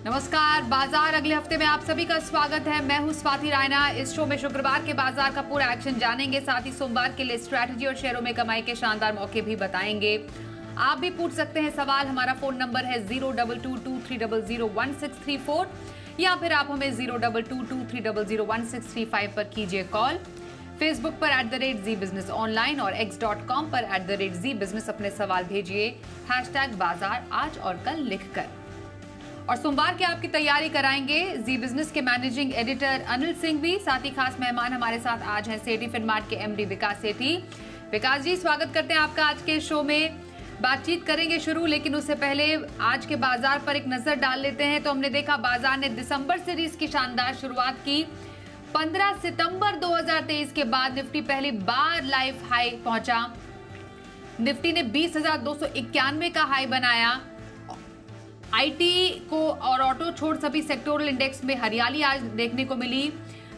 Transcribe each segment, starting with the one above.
नमस्कार। बाजार अगले हफ्ते में आप सभी का स्वागत है। मैं हूं स्वाति रायना। इस शो में शुक्रवार के बाजार का पूरा एक्शन जानेंगे, साथ ही सोमवार के लिए स्ट्रैटेजी और शेयरों में कमाई के शानदार मौके भी बताएंगे। आप भी पूछ सकते हैं सवाल। हमारा फोन नंबर है 0222300164 या फिर आप हमें 0222300165 पर कीजिए कॉल। फेसबुक पर @ZBusiness ऑनलाइन और x.com पर @ZBusiness अपने सवाल भेजिए #बाजार आज और कल लिखकर। और सोमवार के आपकी तैयारी कराएंगे जी बिजनेस के मैनेजिंग एडिटर अनिल सिंह भी। साथ ही खास मेहमान हमारे साथ आज हैं सेठी फिनमार्ट के MD विकास सेठी। विकास जी, स्वागत करते हैं आपका आज के शो में। बातचीत करेंगे शुरू, लेकिन उससे पहले आज के बाजार पर एक नजर डाल लेते हैं। तो हमने देखा बाजार ने दिसंबर सीरीज की शानदार शुरुआत की। 15 सितंबर 2023 के बाद निफ्टी पहली बार लाइफ हाई पहुंचा। निफ्टी ने 20,291 का हाई बनाया। आईटी को और ऑटो छोड़ सभी सेक्टोरल इंडेक्स में हरियाली आज देखने को मिली।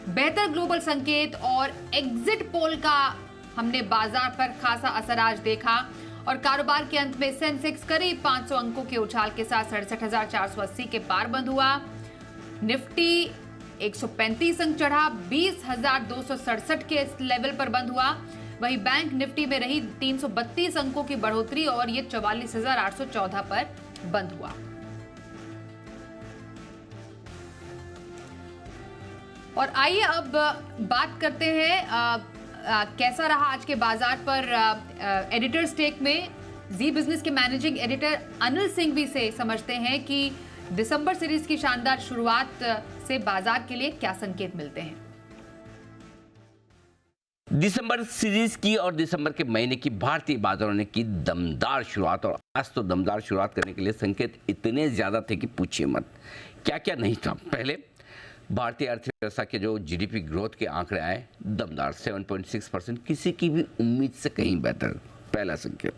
बेहतर ग्लोबल संकेत और एग्जिट पोल का हमने बाजार पर खासा असर आज देखा और कारोबार के अंत में सेंसेक्स करीब 500 अंकों के उछाल के साथ 67,480 के पार बंद हुआ। निफ्टी 135 अंक चढ़ा, 20,267 के लेवल पर बंद हुआ। वहीं बैंक निफ्टी में रही 332 अंकों की बढ़ोतरी और ये 44,814 पर बंद हुआ। और आइए अब बात करते हैं कैसा रहा आज के बाजार पर। एडिटर स्टेक में जी बिजनेस के मैनेजिंग एडिटर अनिल सिंह भी से समझते हैं कि दिसंबर सीरीज की शानदार शुरुआत से बाजार के लिए क्या संकेत मिलते हैं। दिसंबर सीरीज की और दिसंबर के महीने की भारतीय बाजारों ने की दमदार शुरुआत, और आज तो दमदार शुरुआत करने के लिए संकेत इतने ज्यादा थे कि पूछिए मत। क्या क्या नहीं था। पहले भारतीय अर्थव्यवस्था के जो जीडीपी ग्रोथ के आंकड़े आए दमदार 7.6%, किसी की भी उम्मीद से कहीं बेहतर, पहला संकेत।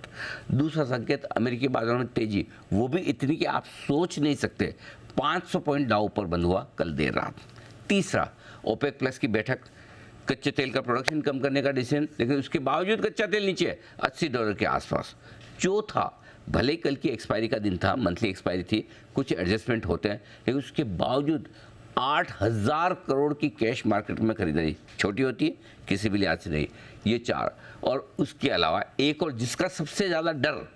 दूसरा संकेत अमेरिकी बाजारों में तेजी, वो भी इतनी कि आप सोच नहीं सकते। 500 पॉइंट डाउ पर बंद हुआ कल देर रात। तीसरा, ओपेक प्लस की बैठक, कच्चे तेल का प्रोडक्शन कम करने का डिसीजन, लेकिन उसके बावजूद कच्चा तेल नीचे है $80 के आसपास। चौथा, भले ही कल की एक्सपायरी का दिन था, मंथली एक्सपायरी थी, कुछ एडजस्टमेंट होते हैं, लेकिन उसके बावजूद 8,000 करोड़ की कैश मार्केट में खरीदारी, छोटी होती है किसी भी लिहाज से नहीं। ये चार, और उसके अलावा एक और जिसका सबसे ज़्यादा डर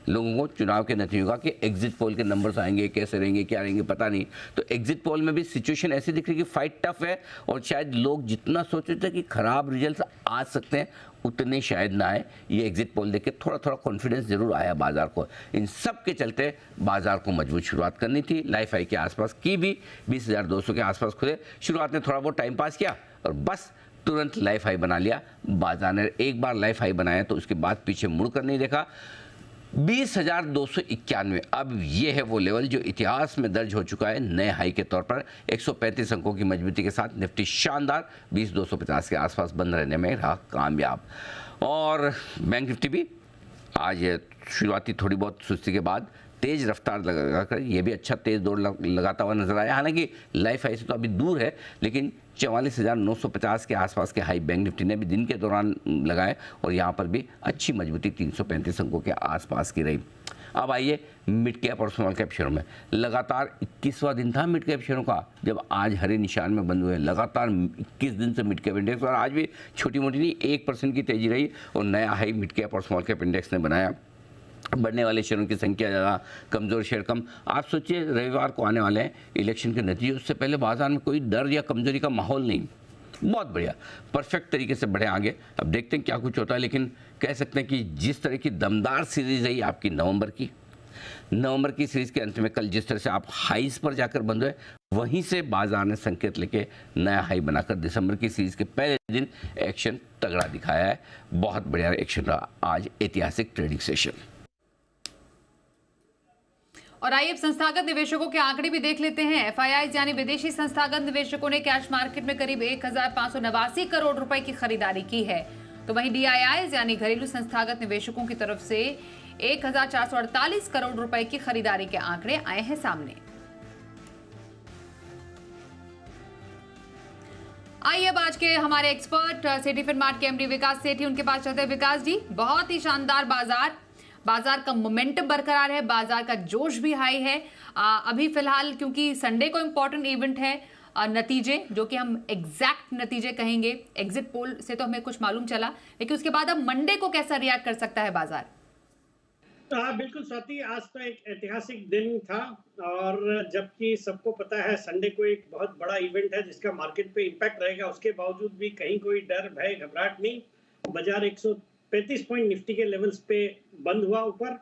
लोगों को चुनाव के नतीजों का कि एग्जिट पोल के नंबर्स आएंगे, कैसे रहेंगे, क्या रहेंगे, पता नहीं। तो एग्जिट पोल में भी सिचुएशन ऐसी दिख रही है कि फाइट टफ है, और शायद लोग जितना सोचते थे कि खराब रिजल्ट्स आ सकते हैं उतने शायद ना आए। ये एग्जिट पोल देख के थोड़ा थोड़ा कॉन्फिडेंस जरूर आया बाजार को। इन सब के चलते बाजार को मजबूत शुरुआत करनी थी। लाइफ हाई के आसपास की भी 20,200 के आसपास खुले। शुरुआत में थोड़ा बहुत टाइम पास किया और बस तुरंत लाइफ हाई बना लिया बाजार ने। एक बार लाइफ हाई बनाया तो उसके बाद पीछे मुड़कर नहीं देखा। 20,291 अब ये है वो लेवल जो इतिहास में दर्ज हो चुका है नए हाई के तौर पर। 135 अंकों की मजबूती के साथ निफ्टी शानदार 20,250 के आसपास बंद रहने में रहा कामयाब। और बैंक निफ्टी भी आज शुरुआती थोड़ी बहुत सुस्ती के बाद तेज रफ्तार लगाकर ये भी अच्छा तेज दौड़ लगाता हुआ नजर आया। हालांकि लाइफ हाई से तो अभी दूर है, लेकिन 44,950 के आसपास के हाई बैंक निफ्टी ने भी दिन के दौरान लगाए और यहाँ पर भी अच्छी मजबूती 335 अंकों के आसपास की रही। अब आइए मिड कैप और स्मॉल कैप शेयरों में। लगातार 21वां दिन था मिड कैप शेयरों का, जब आज हरे निशान में बंद हुए। लगातार 21 दिन से मिड कैप इंडेक्स, और आज भी छोटी मोटी नहीं 1% की तेजी रही और नया हाई मिड कैप और स्मॉल कैप इंडेक्स ने बनाया। बढ़ने वाले शेयरों की संख्या ज़्यादा, कमज़ोर शेयर कम। आप सोचिए रविवार को आने वाले हैं इलेक्शन के नतीजे, उससे पहले बाजार में कोई डर या कमजोरी का माहौल नहीं। बहुत बढ़िया, परफेक्ट तरीके से बढ़े आगे। अब देखते हैं क्या कुछ होता है, लेकिन कह सकते हैं कि जिस तरह की दमदार सीरीज रही आपकी नवंबर की सीरीज के अंत में कल जिस तरह से आप हाईस पर जाकर बंद हुए, वहीं से बाजार ने संकेत लेके नया हाई बनाकर दिसंबर की सीरीज के पहले दिन एक्शन तगड़ा दिखाया है। बहुत बढ़िया एक्शन रहा आज ऐतिहासिक ट्रेडिंग सेशन। और आइए अब संस्थागत निवेशकों के आंकड़े भी देख लेते हैं। एफआईआई यानी विदेशी संस्थागत निवेशकों ने कैश मार्केट में करीब 1,589 करोड़ रुपए की खरीदारी की है। तो वहीं डीआईआई यानी घरेलू संस्थागत निवेशकों की तरफ से 1,448 करोड़ रुपए की खरीदारी के आंकड़े आए हैं सामने। आइए अब आज के हमारे एक्सपर्ट सेठी फिनमार्ट के MD विकास सेठी, उनके पास चलते हैं। विकास जी, बहुत ही शानदार बाजार बाजार का मोमेंटम बरकरार है, बाजार का जोश भी हाई है। अभी फिलहाल क्योंकि संडे को इम्पोर्टेंट इवेंट है, नतीजे जो कि हम एग्जैक्ट नतीजे कहेंगे, एग्जिट पोल से तो हमें कुछ मालूम चला, लेकिन उसके बाद अब मंडे को कैसा रिएक्ट कर सकता है बाजार? हाँ बिल्कुल स्वाति, आज तो एक ऐतिहासिक दिन था और जबकि सबको पता है संडे को एक बहुत बड़ा इवेंट है जिसका मार्केट पे इम्पैक्ट रहेगा, उसके बावजूद भी कहीं कोई डर भय घबराहट नहीं। बाजार 135 पॉइंट निफ्टी के लेवल्स पे बंद हुआ ऊपर,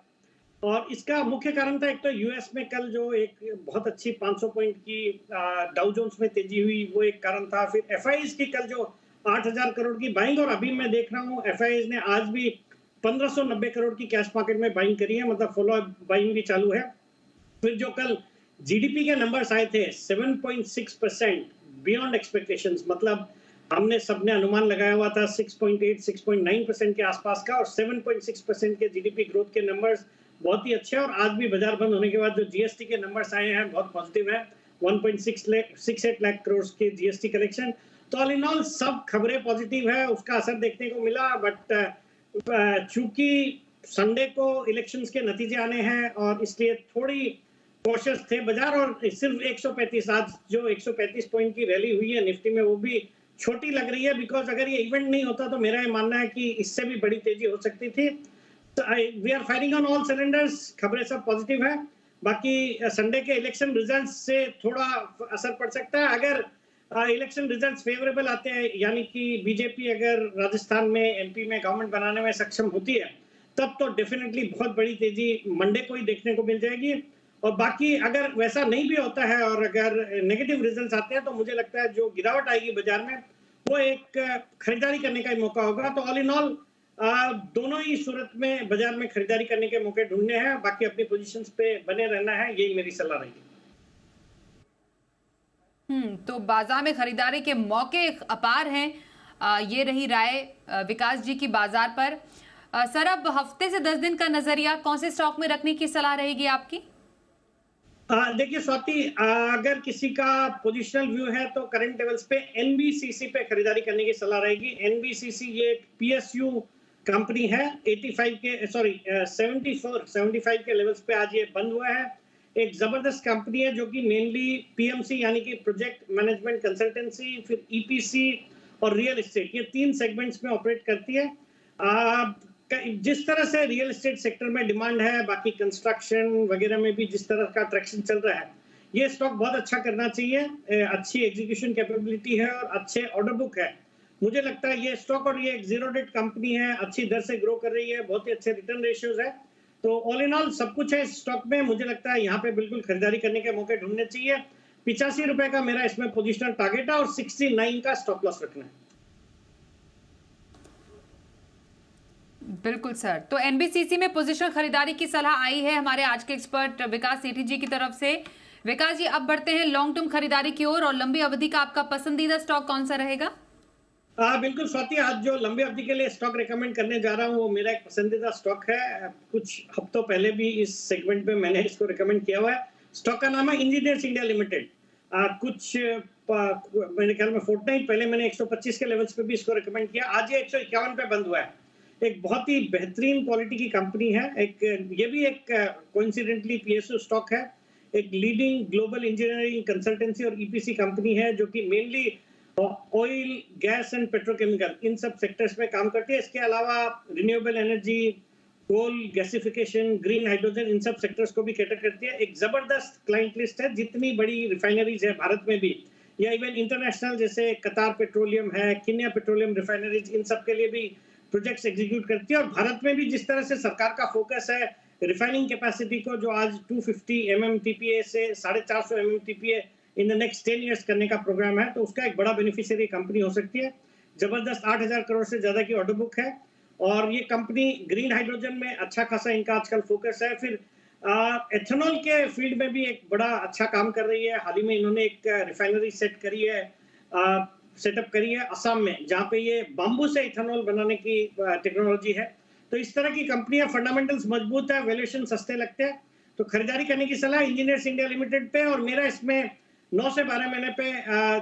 और इसका मुख्य कारण था एक तो यूएस में कल जो एक बहुत अच्छी 500 पॉइंट की डाउ जोन्स में तेजी हुई, वो एक कारण था। फिर एफआईज की कल जो 8,000 करोड़ की बाइंग, और अभी मैं देख रहा हूँ एफआईज ने आज भी 1590 करोड़ की कैश मार्केट में बाइंग करी है, मतलब फॉलो बाइंग भी चालू है। फिर जो कल जीडीपी के नंबर्स आए थे 7.6% बियॉन्ड एक्सपेक्टेशंस, मतलब हमने सबने अनुमान लगाया हुआ था 6.8 6.9% के आसपास का, और 7.6% के जीडीपी ग्रोथ के नंबर्स बहुत ही अच्छे हैं। और आज भी बाजार बंद होने के बाद जो जीएसटी के नंबर्स आए हैं बहुत पॉजिटिव है, 1.68 लाख करोड़ के जीएसटी कलेक्शन। तो ऑल इन ऑल सब खबरें पॉजिटिव है, उसका असर देखने को मिला। बट चूंकि संडे को इलेक्शंस के नतीजे आने हैं और इसलिए थोड़ी कॉशियस थे बाजार, और सिर्फ 135 आज जो 135 पॉइंट की रैली हुई है निफ्टी में वो भी छोटी लग रही है, बिकॉज अगर ये इवेंट नहीं होता तो मेरा ये मानना है कि इससे भी बड़ी तेजी हो सकती थी। We are firing on all cylinders, खबरें सब पॉजिटिव है। बाकी संडे के इलेक्शन रिजल्ट्स से थोड़ा असर पड़ सकता है। अगर इलेक्शन रिजल्ट्स फेवरेबल आते हैं, यानी कि बीजेपी अगर राजस्थान में एमपी में गवर्नमेंट बनाने में सक्षम होती है, तब तो डेफिनेटली बहुत बड़ी तेजी मंडे को ही देखने को मिल जाएगी। और बाकी अगर वैसा नहीं भी होता है और अगर नेगेटिव रिजल्ट्स आते हैं तो मुझे लगता है जो गिरावट आएगी बाजार में वो एक खरीदारी करने का ही मौका होगा। तो ऑल इन ऑल दोनों ही सूरत में बाजार में खरीदारी करने के मौके ढूंढने हैं, बाकी अपनी पोजीशंस पे बने रहना है, यही मेरी सलाह रहेगी। तो बाजार में खरीदारी के मौके अपार हैं, ये रही राय विकास जी की बाजार पर। सर, अब हफ्ते से 10 दिन का नजरिया कौन से स्टॉक में रखने की सलाह रहेगी आपकी? देखिए स्वाति, अगर किसी का पोजिशनल व्यू है तो करंट लेवल्स पे एनबीसीसी पे खरीदारी करने की सलाह रहेगी। एनबीसीसी ये एक पीएसयू कंपनी है, 75 के लेवल्स पे आज ये बंद हुआ है। एक जबरदस्त कंपनी है जो कि मेनली पीएमसी यानी कि प्रोजेक्ट मैनेजमेंट कंसल्टेंसी, फिर ईपीसी और रियल एस्टेट, ये 3 सेगमेंट्स में ऑपरेट करती है। जिस तरह से रियल एस्टेट सेक्टर में डिमांड है, बाकी कंस्ट्रक्शन वगैरह में भी जिस तरह का ट्रैक्शन चल रहा है, ये स्टॉक बहुत अच्छा करना चाहिए। अच्छी एग्जीक्यूशन कैपेबिलिटी है और अच्छे ऑर्डर बुक है। मुझे लगता है ये स्टॉक, और ये एक जीरो डेट कंपनी है, अच्छी दर से ग्रो कर रही है, बहुत ही अच्छे रिटर्न रेशियोज है। तो ऑल इन ऑल सब कुछ है इस स्टॉक में। मुझे लगता है यहाँ पे बिल्कुल खरीदारी करने के मौके ढूंढने चाहिए। 85 रुपए का मेरा इसमें पोजिशनल टारगेट है और 69 का स्टॉप लॉस रखना है। बिल्कुल सर, तो एनबीसीसी में पोजीशन खरीदारी की सलाह आई है हमारे आज के एक्सपर्ट विकास सेठी जी की तरफ से। विकास जी, अब बढ़ते हैं लॉन्ग टर्म खरीदारी की ओर, और लंबी अवधि का आपका पसंदीदा स्टॉक कौन सा रहेगा? बिल्कुल स्वाति, आज जो लंबी अवधि के लिए स्टॉक रेकमेंड करने जा रहा हूँ वो मेरा एक पसंदीदा स्टॉक है। कुछ हफ्तों पहले भी इस सेगमेंट में मैंने इसको रेकमेंड किया हुआ है। स्टॉक का नाम है इंजीनियर्स इंडिया लिमिटेड। कुछ मेरे ख्याल में फोर्टनाइट पहले मैंने 125 के लेवल्स पे भी इसको रेकमेंड किया, आज ये 151 पे बंद हुआ है। एक बहुत ही बेहतरीन क्वालिटी की कंपनी है। ये भी एक कोइंसिडेंटली पीएसयू स्टॉक है। एक लीडिंग ग्लोबल इंजीनियरिंग कंसल्टेंसी और ईपीसी कंपनी है जो कि mainly oil, gas and petrochemical, इन सब सेक्टर्स में काम करती है। इसके अलावा renewable energy, coal gasification, green hydrogen, इन सब सेक्टर्स को भी कैटर करती है। एक जबरदस्त क्लाइंट लिस्ट है। जितनी बड़ी रिफाइनरीज है भारत में भी या इवन इंटरनेशनल, जैसे कतार पेट्रोलियम है, किन्या पेट्रोलियम रिफाइनरीज, इन सब के लिए भी प्रोजेक्ट्स एग्जीक्यूट करती है। और भारत में भी जिस तरह से सरकार का फोकस है रिफाइनिंग कैपेसिटी को, जो आज 250 MMTPA से 450 MMTPA in the next 10 years करने का प्रोग्राम है, तो उसका एक बड़ा बेनिफिशियरी कंपनी हो सकती है। जबरदस्त 8,000 करोड़ से ज्यादा की ऑर्डर बुक है, और ये कंपनी ग्रीन हाइड्रोजन में अच्छा खासा इनका आजकल फोकस है। फिर एथेनॉल के फील्ड में भी एक बड़ा अच्छा काम कर रही है। हाल ही में इन्होंने एक रिफाइनरी सेटअप करी है असम में, जहाँ पे ये बाम्बू से इथेनॉल बनाने की टेक्नोलॉजी है। तो इस तरह की कंपनियां, फंडामेंटल्स मजबूत है, वैल्यूएशन सस्ते लगते हैं, तो खरीदारी करने की सलाह इंजीनियर्स इंडिया लिमिटेड पे। और मेरा इसमें 9 से 12 महीने पे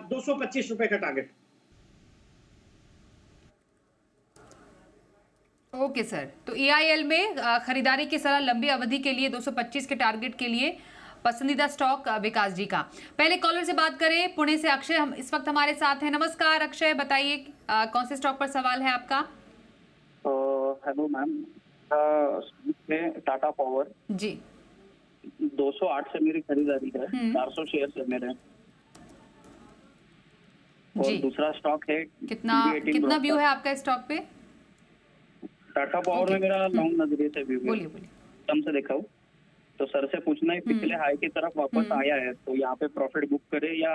225 रुपए का टारगेट। ओके सर, तो EIL में खरीदारी की सलाह लंबी अवधि के लिए 225 के टारगेट के लिए पसंदीदा स्टॉक विकास जी का। पहले कॉलर से बात करें, पुणे से अक्षय हम इस वक्त हमारे साथ हैं। नमस्कार अक्षय, बताइए कौन से स्टॉक पर सवाल है आपका? हेलो मैम, टाटा पावर जी 208 से मेरी खरीदारी है, 400 शेयर है मेरे। और जी दूसरा स्टॉक है कितना व्यू है आपका इस स्टॉक पे? टाटा पावर में मेरा लॉन्ग नजरिए से व्यू है, बोलिए बोलिए। कम से देखा हूँ तो सर से पूछना है, पिछले हाई की तरफ वापस आया है तो यहाँ पे प्रॉफिट बुक करे या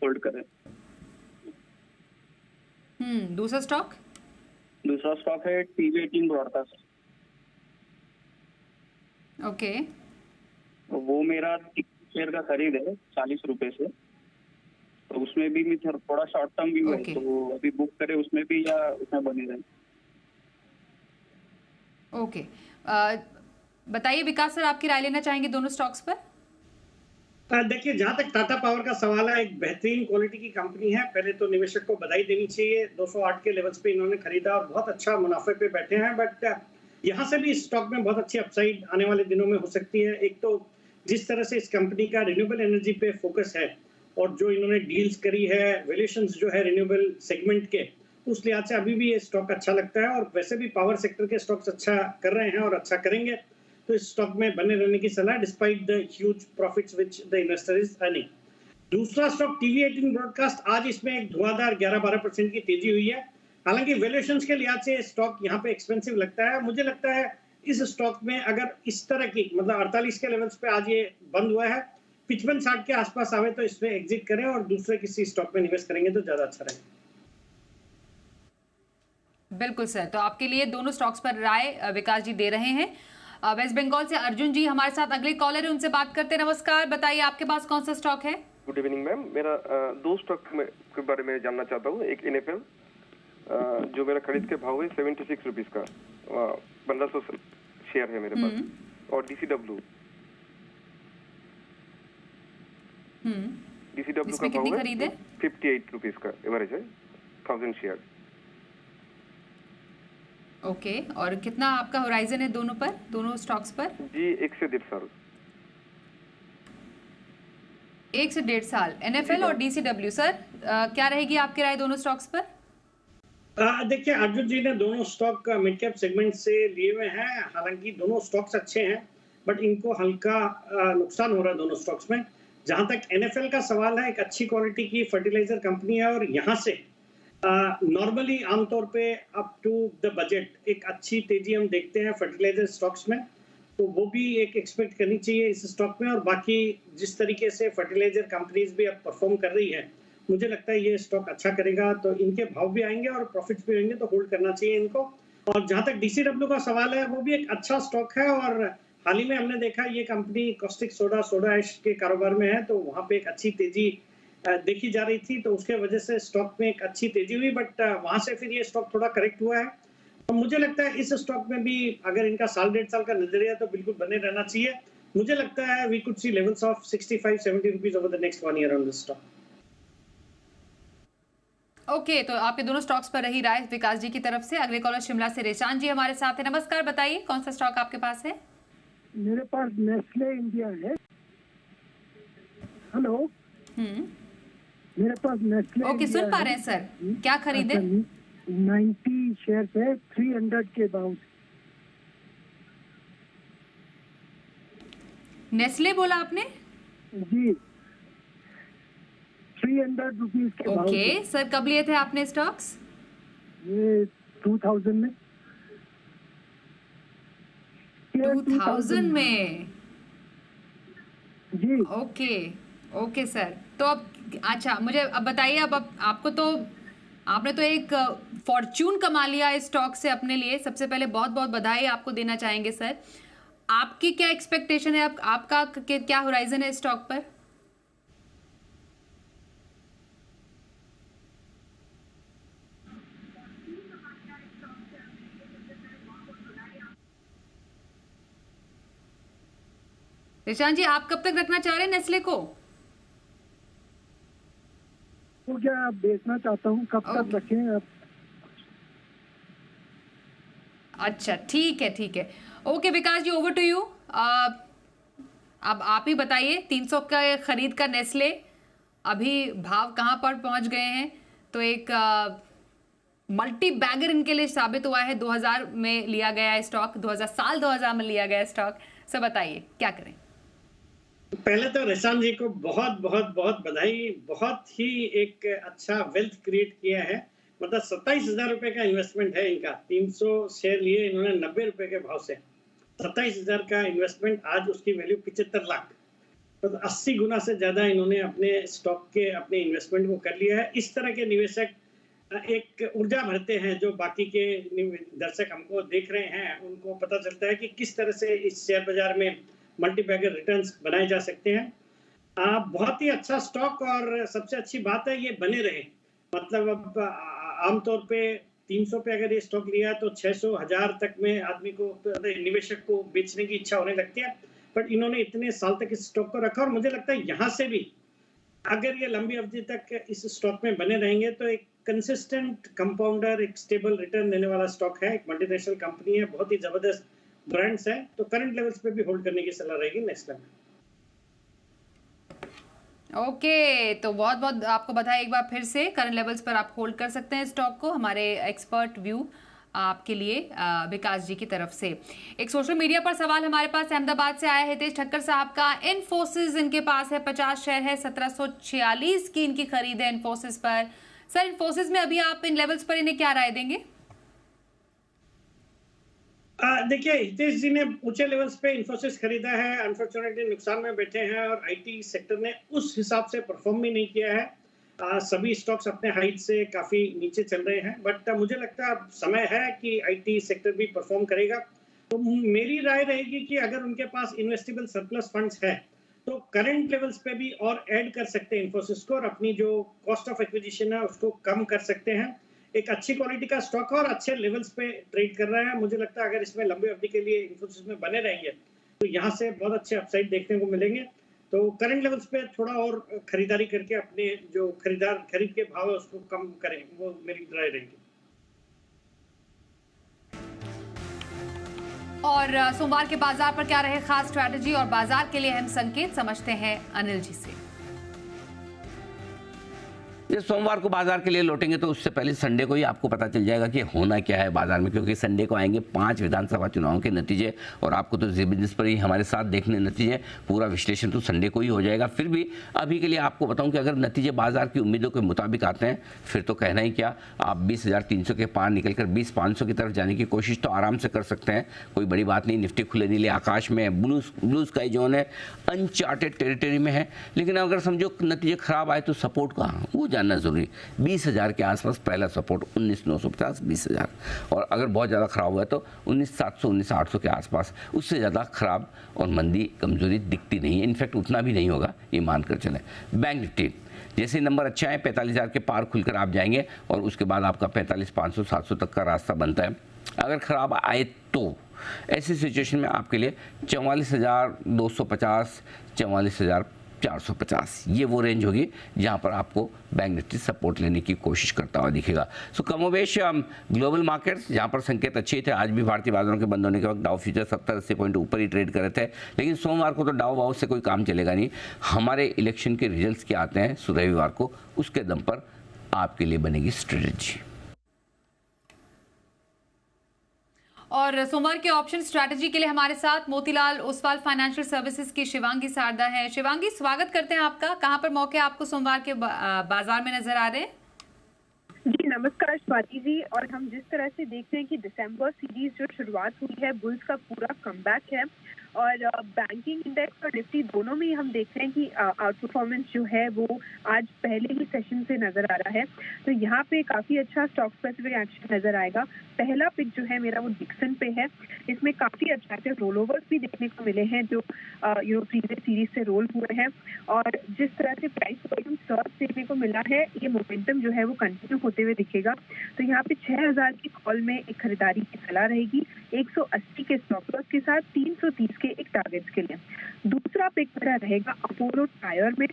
होल्ड करे? दूसरा स्टॉक? दूसरा स्टॉक है TV18 ब्रॉडकास्ट। ओके, वो मेरा शेयर का खरीद है 40 रुपए से, तो उसमें भी थोड़ा शॉर्ट टर्म व्यू है, Okay. तो अभी बुक करे उसमें भी या उसमें बने रहे? ओके, बताइए विकास सर, आपकी राय लेना चाहेंगे दोनों स्टॉक्स पर? देखिए, जहां तक टाटा पावर का सवाल है, एक बेहतरीन क्वालिटी की कंपनी है। पहले तो निवेशक को बधाई देनी चाहिए, 208 के लेवल्स पे इन्होंने खरीदा और बहुत अच्छा मुनाफे पे बैठे हैं। बट यहाँ से भी इस स्टॉक में बहुत अच्छी अपसाइड आने वाले दिनों में हो सकती है। एक तो जिस तरह से इस कंपनी का रिन्यूएबल एनर्जी पे फोकस है और जो इन्होंने डील्स करी है, वैल्यूएशंस जो है रिन्यूएबल सेगमेंट के, उस लिहाज से अभी भी ये स्टॉक अच्छा लगता है। और वैसे भी पावर सेक्टर के स्टॉक्स अच्छा कर रहे हैं और अच्छा करेंगे, तो इस स्टॉक में बने रहने की सलाह, despite the huge profits which the investor is earning. दूसरा स्टॉक TV18 ब्रॉडकास्ट, आज इसमें एक धुआंधार 11-12% की तेजी हुई है। हालांकि वैल्यूएशंस के लिहाज से स्टॉक यहाँ पे एक्सपेंसिव लगता है। मुझे लगता है इस स्टॉक में अगर इस तरह की, मतलब 48 के लेवल्स पे आज ये बंद हुआ है, 55-60 के आसपास आवे तो इसमें एग्जिट करें और दूसरे किसी स्टॉक में निवेश करेंगे तो ज्यादा अच्छा रहेगा। बिल्कुल सर, तो आपके लिए दोनों स्टॉक्स पर राय विकास जी दे रहे हैं। वेस्ट बंगाल से अर्जुन जी हमारे साथ अगले कॉलर है, उनसे बात करते हैं। नमस्कार, बताइए आपके पास कौन सा स्टॉक है? गुड इवनिंग मैम, मेरा दो स्टॉक के बारे में जानना चाहता हूँ। एक NFL, जो मेरा खरीद के भाव है 76 रुपीज का, 1500 शेयर है मेरे पास, और DCW का भाव है 58 रुपीज का, एवरेज है 1000 शेयर। ओके, और कितना आपका होराइजन है दोनों पर, दोनों स्टॉक्स पर? जी 1 से 1.5 साल। 1 से 1.5 साल। NFL और DCW सर, क्या रहेगी आपकी राय दोनों स्टॉक्स पर? देखिए, अर्जुन जी ने दोनों स्टॉक मिड कैप सेगमेंट से लिए हुए हैं। हालांकि दोनों स्टॉक्स अच्छे हैं, बट इनको हल्का नुकसान हो रहा है दोनों स्टॉक्स में। जहां तक NFL का सवाल है, एक अच्छी क्वालिटी की फर्टिलाइजर कंपनी है और यहाँ से नॉर्मली आमतौर पे अप टू द बजट एक अच्छी तेजी हम देखते हैं फर्टिलाइजर स्टॉक्स में, तो वो भी एक एक्सपेक्ट करनी चाहिए इस स्टॉक में। और बाकी जिस तरीके से फर्टिलाइजर कंपनीज भी अब परफॉर्म कर रही है, मुझे लगता है ये स्टॉक अच्छा करेगा, तो इनके भाव भी आएंगे और प्रॉफिट्स भी होंगे, तो होल्ड करना चाहिए इनको। और जहां तक DCW का सवाल है, वो भी एक अच्छा स्टॉक है और हाल ही में हमने देखा ये कंपनी कॉस्टिक सोडा ऐश के कारोबार में है, तो वहां पे एक अच्छी तेजी देखी जा रही थी, तो उसके वजह से स्टॉक में एक अच्छी तेजी हुई। बट वहां से फिर ये स्टॉक थोड़ा करेक्ट हुआ है। तो मुझे लगता है इस स्टॉक में भी अगर इनका साल 1.5 साल का नजरिया तो बिल्कुल बने रहना चाहिए। मुझे लगता है we could see levels of 65-70 rupees over the next 1 year on this stock. Okay, तो आपके दोनों स्टॉक्स पर रही राय विकास जी की तरफ से। अगले कॉलर शिमला से रेशान जी हमारे साथ है। नमस्कार, बताइए कौन सा स्टॉक आपके पास है? मेरे पास नेस्ले इंडिया है। हेलो, मेरे पास नेस्ले ओके, सुन पा रहे हैं सर, क्या खरीदे? 90 शेयर है 300 के भाव से। नेस्ले बोला आपने? जी, 300 रुपीज के भाव ओके से। सर, कब लिए थे आपने स्टॉक्स? ये 2000 में। 2000 में? जी, ओके ओके सर, तो अब अच्छा मुझे अब बताइए, अब आपको तो आपने तो एक फॉर्च्यून कमा लिया इस स्टॉक से अपने लिए। सबसे पहले बहुत बहुत बधाई आपको देना चाहेंगे सर। आपकी क्या एक्सपेक्टेशन है, आपका क्या होराइजन है इस स्टॉक पर? निशांत जी, आप कब तक रखना चाह रहे हैं नेस्ले को? तो क्या बेचना चाहता हूँ, कब तक रखें आप? अच्छा, ठीक है, ठीक है। Okay Vikas ji, over to you. अब आप ही बताइए, 300 का खरीद का नेस्ले अभी भाव कहां पर पहुंच गए हैं? तो एक मल्टी बैगर इनके लिए साबित हुआ है। 2000 में लिया गया है स्टॉक, 2000 में लिया गया स्टॉक। सब बताइए क्या करें। पहले तो रेशान जी को बहुत बहुत बहुत बधाई। बहुत ही एक अच्छा वेल्थ क्रिएट किया है। मतलब 27,000 रुपए का इन्वेस्टमेंट है इनका। 300 शेयर लिए इन्होंने 90 रुपए के भाव से। 27,000 का इन्वेस्टमेंट, आज उसकी वैल्यू 75 लाख। तो 80 गुना से ज्यादा इन्होंने अपने स्टॉक के अपने इन्वेस्टमेंट को कर लिया है। इस तरह के निवेशक एक ऊर्जा भरते हैं। जो बाकी के दर्शक हमको देख रहे हैं उनको पता चलता है कि किस तरह से इस शेयर बाजार में मल्टीबैगर रिटर्न्स बनाए जा सकते हैं। बहुत ही अच्छा स्टॉक, और सबसे अच्छी बात है ये बने रहे। मतलब अब आमतौर पे 300 पे अगर ये स्टॉक लिया तो 600 1000 तक में आदमी को, निवेशक को बेचने की इच्छा होने लगती है। बट इन्होंने इतने साल तक इस स्टॉक को रखा, और मुझे लगता है यहाँ से भी अगर ये लंबी अवधि तक इस स्टॉक में बने रहेंगे तो एक कंसिस्टेंट कंपाउंडर, एक स्टेबल रिटर्न देने वाला स्टॉक है। एक मल्टीनेशनल कंपनी है, बहुत ही जबरदस्त ब्रांड्स है। तो करंट लेवल्स पे भी होल्ड करने की सलाह रहेगी नेस्ले में। ओके, तो बहुत बहुत आपको बधाई एक बार फिर से। करंट लेवल्स पर आप होल्ड कर सकते हैं स्टॉक को। हमारे एक्सपर्ट व्यू आपके लिए विकास जी की तरफ से। एक सोशल मीडिया पर सवाल हमारे पास अहमदाबाद से आया है हितेश ठक्कर साहब का। इन्फोसिस इनके पास है, 50 शेयर है, 1746 की इनकी खरीद है इन्फोसिस पर। सर, इन्फोसिस में अभी आप इन लेवल्स पर इन्हें क्या राय देंगे? देखिए, हितेश जी ने ऊंचे लेवल्स पे इन्फोसिस खरीदा है। अनफॉर्चुनेटली नुकसान में बैठे हैं, और आईटी सेक्टर ने उस हिसाब से परफॉर्म भी नहीं किया है। सभी स्टॉक्स अपने हाइट से काफी नीचे चल रहे हैं। बट मुझे लगता है अब समय है कि आईटी सेक्टर भी परफॉर्म करेगा। तो मेरी राय रहेगी कि अगर उनके पास इन्वेस्टेबल सरप्लस फंड्स है तो करंट लेवल्स पे भी और ऐड कर सकते हैं इन्फोसिस को, और अपनी जो कॉस्ट ऑफ एक्विजिशन है उसको कम कर सकते हैं। एक अच्छी क्वालिटी का स्टॉक है और अच्छे लेवल्स पे ट्रेड कर रहा है। मुझे लगता है अगर इसमें लंबी अवधि के लिए इन्फोसिस में बने रहेंगे तो यहाँ से बहुत अच्छे अपसाइड देखने को मिलेंगे। तो करंट लेवल्स पे थोड़ा और खरीदारी करके अपने जो खरीद के भाव है उसको कम करें, वो मेरी राय रहेगी। और सोमवार के बाजार पर क्या रहे खास स्ट्रैटेजी और बाजार के लिए अहम संकेत, समझते हैं अनिल जी से। ये सोमवार को बाजार के लिए लौटेंगे तो उससे पहले संडे को ही आपको पता चल जाएगा कि होना क्या है बाजार में, क्योंकि संडे को आएंगे 5 विधानसभा चुनावों के नतीजे, और आपको तो जी बिजनेस पर ही हमारे साथ देखने नतीजे। पूरा विश्लेषण तो संडे को ही हो जाएगा। फिर भी अभी के लिए आपको बताऊं कि अगर नतीजे बाजार की उम्मीदों के मुताबिक आते हैं फिर तो कहना ही क्या, आप 20,300 के पार निकलकर 20,500 की तरफ जाने की कोशिश तो आराम से कर सकते हैं। कोई बड़ी बात नहीं। निफ्टी खुले नीले आकाश में, ब्लू स्काई जोन है, अनचार्टेड टेरिटरी में है। लेकिन अगर समझो नतीजे खराब आए तो सपोर्ट कहाँ, वो जानना जरूरी। 20,000 के आसपास पहला सपोर्ट 19,950, 20,000, और अगर बहुत ज़्यादा खराब हुआ तो 19,700, 19,800 के आसपास। उससे ज़्यादा खराब और मंदी कमजोरी दिखती नहीं है। इनफैक्ट उतना भी नहीं होगा, ये मानकर चलें। बैंक निफ्टी जैसे नंबर अच्छा है, 45,000 के पार खुलकर आप जाएंगे, और उसके बाद आपका 45,500, 700 तक का रास्ता बनता है। अगर खराब आए तो ऐसी सिचुएशन में आपके लिए 44,250, 44,450 ये वो रेंज होगी जहां पर आपको बैंक निफ्टी सपोर्ट लेने की कोशिश करता हुआ दिखेगा। सो कमोवेश ग्लोबल मार्केट्स जहां पर संकेत अच्छे थे। आज भी भारतीय बाजारों के बंद होने के वक्त डाउ फ्यूचर 70-80 पॉइंट ऊपर ही ट्रेड कर रहे थे। लेकिन सोमवार को तो डाउ वाउ से कोई काम चलेगा नहीं। हमारे इलेक्शन के रिजल्ट्स क्या आते हैं रविवार को, उसके दम पर आपके लिए बनेगी स्ट्रेटेजी। और सोमवार के ऑप्शन स्ट्रैटेजी के लिए हमारे साथ मोतीलाल ओसवाल फाइनेंशियल सर्विसेज की शिवांगी सारदा है। शिवांगी, स्वागत करते हैं आपका। कहां पर मौके आपको सोमवार के बाजार में नजर आ रहे हैं? जी नमस्कार स्वाति जी। और हम जिस तरह से देखते हैं कि दिसंबर सीरीज जो शुरुआत हुई है, बुल्स का पूरा कमबैक है, और बैंकिंग इंडेक्स और निफ्टी दोनों में हम देख रहे हैं कि आउट परफॉर्मेंस जो है वो आज पहले ही सेशन से नजर आ रहा है। तो यहाँ पे काफी अच्छा स्टॉक स्पेसिफिक एक्शन नजर आएगा। पहला पिक जो है मेरा वो डिक्सन पे है। इसमें काफी अट्रैक्टिव रोल ओवर्स भी देखने को मिले हैं जो प्रीवियस सीरीज से रोल हुए हैं, और जिस तरह से प्राइस वॉल्यूम सर्च देखने को मिला है, ये मोमेंटम जो है वो कंटिन्यू होते हुए दिखेगा। तो यहाँ पे 6,000 की कॉल में एक खरीदारी की सलाह रहेगी, 180 के स्टॉप लॉस के साथ 330 के एक टारगेट्स के लिए। दूसरा पिक मेरा रहेगा अपोलो टायर में।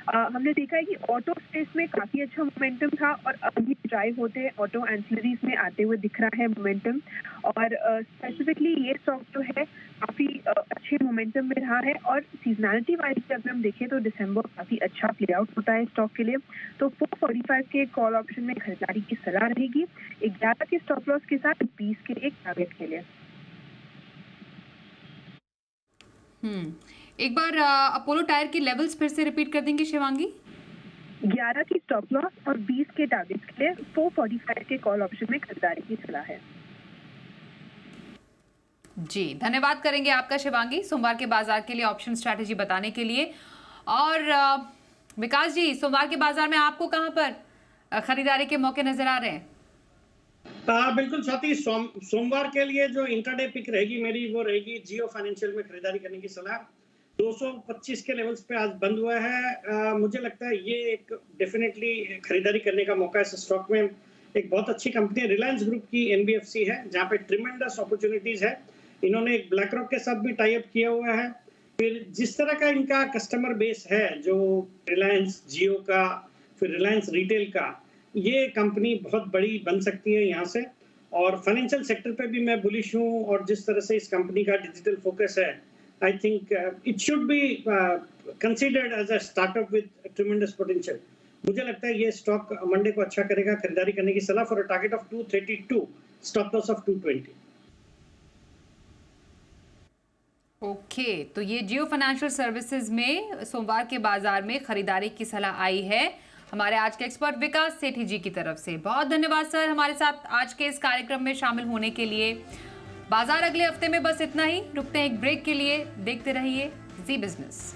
हमने देखा है कि ऑटो स्पेस में काफ़ी अच्छा मोमेंटम था और अभी ड्राइव होते ऑटो एंसिलरीज में आते हुए दिख रहा है मोमेंटम। और स्पेसिफिकली ये स्टॉक जो है काफ़ी अच्छे मोमेंटम में रहा है और सीजनैलिटी वाइज अगर हम देखें तो दिसंबर काफ़ी अच्छा प्ले आउट होता है स्टॉक के लिए। तो 445 के कॉल ऑप्शन में खरीदारी की सलाह रहेगी 11 के स्टॉप लॉस के साथ 20 के एक टारगेट के लिए। एक बार अपोलो टायर की लेवल्स फिर से रिपीट कर देंगे शिवांगी। 11 की स्टॉप लॉस और 20 के टारगेट के लिए 445 के कॉल ऑप्शन में खरीदारी की सलाह है। जी धन्यवाद करेंगे आपका शिवांगी, सोमवार के बाजार के लिए ऑप्शन स्ट्रैटेजी बताने के लिए। और विकास जी, सोमवार के बाजार में आपको कहां पर खरीदारी के मौके नजर आ रहे हैं? बिल्कुल स्वाति, सोमवार के लिए जो इंट्राडे पिक रहेगी मेरी वो रहेगी जियो फाइनेंशियल में खरीदारी करने की सलाह। 225 के लेवल्स पे आज बंद हुआ है। मुझे लगता है ये एक डेफिनेटली खरीदारी करने का मौका है। इस स्टॉक में एक बहुत अच्छी कंपनी रिलायंस ग्रुप की एनबीएफसी है जहाँ पे ट्रिमेंडस अपॉर्चुनिटीज है। इन्होंने एक ब्लैक रॉक के साथ भी टाई अप किया हुआ है। फिर जिस तरह का इनका कस्टमर बेस है जो रिलायंस जियो का, फिर रिलायंस रिटेल का, ये कंपनी बहुत बड़ी बन सकती है यहाँ से। और फाइनेंशियल सेक्टर पे भी मैं बुलिश हूँ और जिस तरह से इस कंपनी का डिजिटल फोकस है, I think it should be considered as a startup with tremendous potential. मुझे लगता है ये स्टॉक मंडे को अच्छा करेगा। खरीदारी करने की सलाह for a target of 232, stop loss of 220। Okay, तो ये जियो फाइनेंशियल सर्विसेज में सोमवार के बाजार में खरीदारी की सलाह आई है हमारे आज के एक्सपर्ट विकास सेठी जी की तरफ से। बहुत धन्यवाद सर हमारे साथ आज के इस कार्यक्रम में शामिल होने के लिए। बाजार अगले हफ्ते में बस इतना ही, रुकते हैं एक ब्रेक के लिए। देखते रहिए जी बिजनेस।